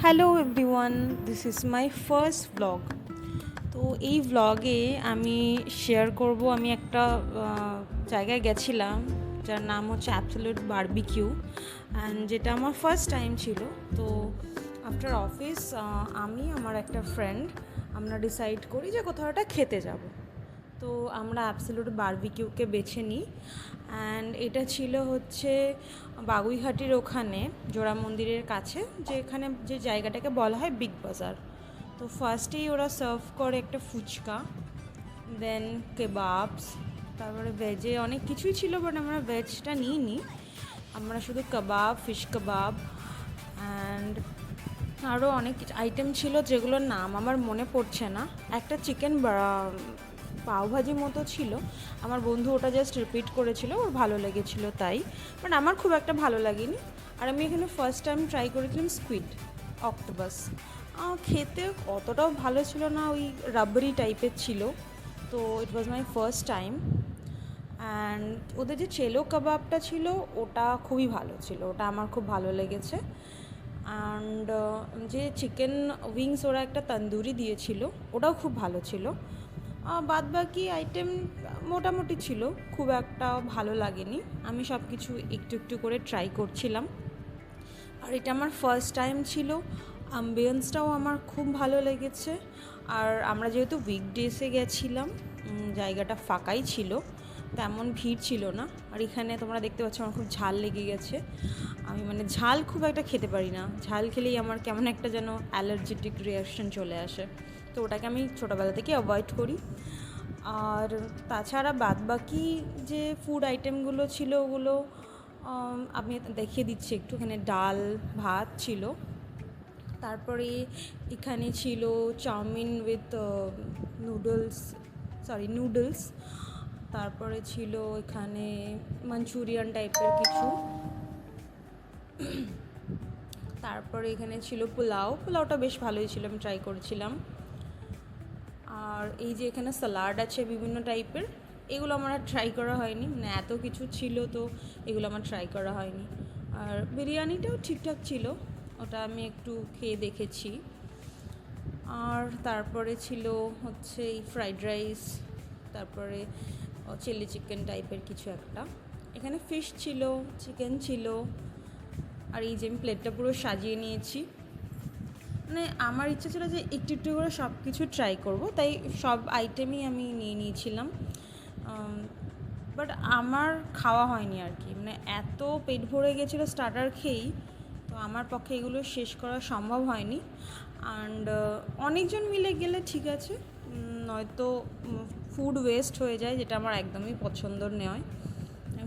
Hello everyone, this is my first blog. তো এই ব্লগে আমি শেয়ার করব আমি একটা জায়গায় গেছিলাম যার নাম হচ্ছে অ্যাবসোলিউট বারবিকিউ, অ্যান্ড যেটা আমার ফার্স্ট টাইম ছিল। তো আফটার অফিস আমি আমার একটা ফ্রেন্ড আমরা ডিসাইড করি যে কোথাও একটা খেতে যাব। তো আমরা অ্যাবসোলিউট বারবিকিউকে বেছে নিই, অ্যান্ড এটা ছিল হচ্ছে বাগুইহাটির ওখানে জোড়া মন্দিরের কাছে, যেখানে যে জায়গাটাকে বলা হয় বিগ বাজার। তো ফার্স্টেই ওরা সার্ভ করে একটা ফুচকা, দেন কেবাবস, তারপরে ভেজে অনেক কিছুই ছিল, বাট আমরা ভেজটা নিইনি, আমরা শুধু কাবাব, ফিশ কাবাব অ্যান্ড আরও অনেক আইটেম ছিল যেগুলোর নাম আমার মনে পড়ছে না। একটা চিকেন পাওভাজি মতো ছিল, আমার বন্ধু ওটা জাস্ট রিপিট করেছিল, ওর ভালো লেগেছিলো তাই, বাট আমার খুব একটা ভালো লাগেনি। আর আমি এখানে ফার্স্ট টাইম ট্রাই করেছিলাম স্কুইড অক্টোপাস। খেতে অতটাও ভালো ছিল না, ওই রাবারি টাইপের ছিল। তো ইট ওয়াজ মাই ফার্স্ট টাইম। অ্যান্ড ওদের যে চেলো কাবাবটা ছিল ওটা খুবই ভালো ছিল, ওটা আমার খুব ভালো লেগেছে। অ্যান্ড যে চিকেন উইংস ওরা একটা তন্দুরি দিয়েছিল ওটাও খুব ভালো ছিল। বাদ বাকি আইটেম মোটামুটি ছিল, খুব একটা ভালো লাগেনি। আমি সব কিছু একটু একটু করে ট্রাই করছিলাম, আর এটা আমার ফার্স্ট টাইম ছিল। অ্যাম্বিয়েন্সটাও আমার খুব ভালো লেগেছে। আর আমরা যেহেতু উইকডেসে গেছিলাম, জায়গাটা ফাঁকাই ছিল, তেমন ভিড় ছিল না। আর এখানে তোমরা দেখতে পাচ্ছ আমার খুব ঝাল লেগে গেছে। আমি ঝাল খুব একটা খেতে পারি না, ঝাল খেলেই আমার কেমন একটা যেন অ্যালার্জেটিক রিয়াকশন চলে আসে, তো ওটাকে আমি ছোটোবেলা থেকে অ্যাভয়েড করি। আর তাছাড়া বাদবাকি যে ফুড আইটেমগুলো ছিল ওগুলো আমি দেখিয়ে দিচ্ছি একটু। এখানে ডাল ভাত ছিল, তারপরে এখানে ছিল চাউমিন উইথ নুডলস, তারপরে ছিল এখানে মাঞ্চুরিয়ান টাইপের কিছু, তারপরে এখানে ছিল পোলাওটা বেশ ভালোই ছিল, আমি ট্রাই করেছিলাম। আর এই যে এখানে স্যালাড আছে বিভিন্ন টাইপের, এগুলো আমার আর ট্রাই করা হয়নি, এত কিছু ছিল তো এগুলো আমার ট্রাই করা হয়নি। আর বিরিয়ানিটাও ঠিকঠাক ছিল, ওটা আমি একটু খেয়ে দেখেছি। আর তারপরে ছিল হচ্ছে এই ফ্রাইড রাইস, তারপরে চিলি চিকেন টাইপের কিছু একটা, এখানে ফিশ ছিল, চিকেন ছিল। আর এই যে আমি প্লেটটা পুরো সাজিয়ে নিয়েছি, আমার ইচ্ছা ছিল যে একটু একটু করে সব কিছু ট্রাই করব, তাই সব আইটেমই আমি নিয়ে নিয়েছিলাম। বাট আমার খাওয়া হয়নি আর কি, এত পেট ভরে গেছিলো স্টার্টার খেয়েই, তো আমার পক্ষে এগুলো শেষ করা সম্ভব হয়নি। অ্যান্ড অনেকজন মিলে গেলে ঠিক আছে, নয়তো ফুড ওয়েস্ট হয়ে যায়, যেটা আমার একদমই পছন্দর নয়।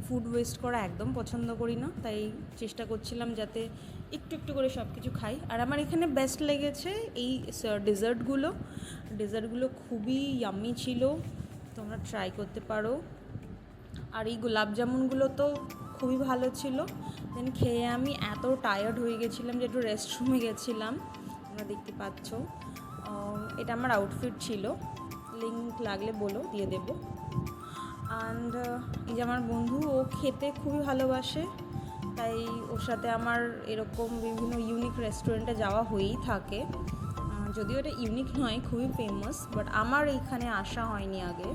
ফুড ওয়েস্ট করা একদম পছন্দ করি না, তাই চেষ্টা করছিলাম যাতে একটু একটু করে সব কিছু খাই। আর আমার এখানে বেস্ট লেগেছে এই ডেজার্টগুলো খুবই ইয়াম্মি ছিল, তোমরা ট্রাই করতে পারো। আর এই গোলাপ জামুনগুলো তো খুবই ভালো ছিল। দেন খেয়ে আমি এত টায়ার্ড হয়ে গেছিলাম যে একটু রেস্টরুমে গেছিলাম, তোমরা দেখতে পাচ্ছ। এটা আমার আউটফিট ছিল, লিঙ্ক লাগলে বলো, দিয়ে দেবো। অ্যান্ড এই যে আমার বন্ধু, ও খেতে খুবই ভালোবাসে, তাই ওর সাথে আমার এরকম বিভিন্ন ইউনিক রেস্টুরেন্টে যাওয়া হয়েই থাকে। যদিও এটা ইউনিক নয়, খুবই ফেমাস, বাট আমার এইখানে আসা হয়নি আগে।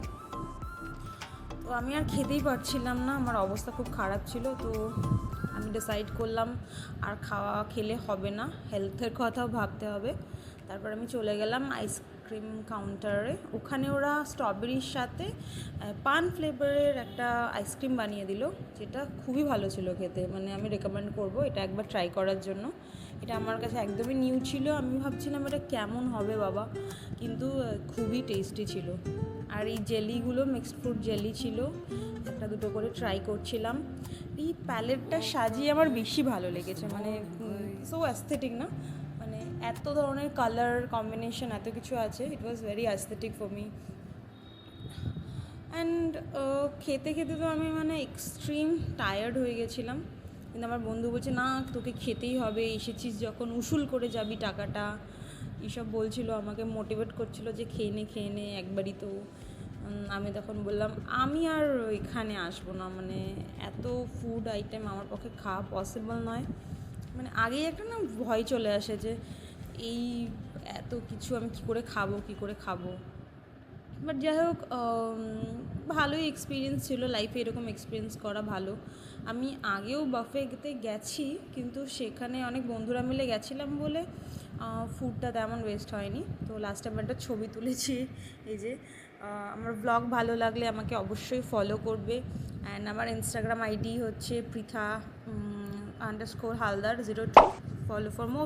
তো আমি আর খেতেই পারছিলাম না, আমার অবস্থা খুব খারাপ ছিল। তো আমি ডিসাইড করলাম আর খাওয়া খেলে হবে না, হেলথের কথাও ভাবতে হবে। তারপর আমি চলে গেলাম আইসক্রিম কাউন্টারে, ওখানে ওরা স্ট্রবেরির সাথে পান ফ্লেভারের একটা আইসক্রিম বানিয়ে দিল, যেটা খুবই ভালো ছিল খেতে, আমি রেকমেন্ড করব এটা একবার ট্রাই করার জন্য। এটা আমার কাছে একদমই নিউ ছিল, আমি ভাবছিলাম এটা কেমন হবে বাবা, কিন্তু খুবই টেস্টি ছিল। আর এই জেলিগুলো মিক্সড ফ্রুট জেলি ছিল, একটা দুটো করে ট্রাই করছিলাম। এই প্যালেটটা সাজিয়ে আমার বেশি ভালো লেগেছে, সো অ্যাস্থেটিক না, এত ধরনের কালার কম্বিনেশন, এত কিছু আছে, it was very aesthetic for me. And খেতে খেতে তো আমি এক্সট্রিম টায়ার্ড হয়ে গেছিলাম, কিন্তু আমার বন্ধু বলছে না তোকে খেতেই হবে, এসেছিস যখন উসুল করে যাবি টাকাটা, এইসব বলছিল, আমাকে মোটিভেট করছিল যে খেয়ে নে একবারই তো। আমি তখন বললাম আমি আর এখানে আসবো না, এত ফুড আইটেম আমার পক্ষে খাওয়া পসিবল নয়। আগেই একটা না ভয় চলে আসে যে এই এত কিছু আমি কী করে খাবো। বাট যাই হোক, ভালোই এক্সপিরিয়েন্স ছিল লাইফে, এরকম এক্সপিরিয়েন্স করা ভালো। আমি আগেও বাফেতে গেছি, কিন্তু সেখানে অনেক বন্ধুরা মিলে গেছিলাম বলে ফুডটা তেমন ওয়েস্ট হয়নি। তো লাস্ট টাইম একটা ছবি তুলেছি এই যে। আমার ব্লগ ভালো লাগলে আমাকে অবশ্যই ফলো করবে। অ্যান্ড আমার ইনস্টাগ্রাম আইডি হচ্ছে Pritha _ Haldar 02। Follow for more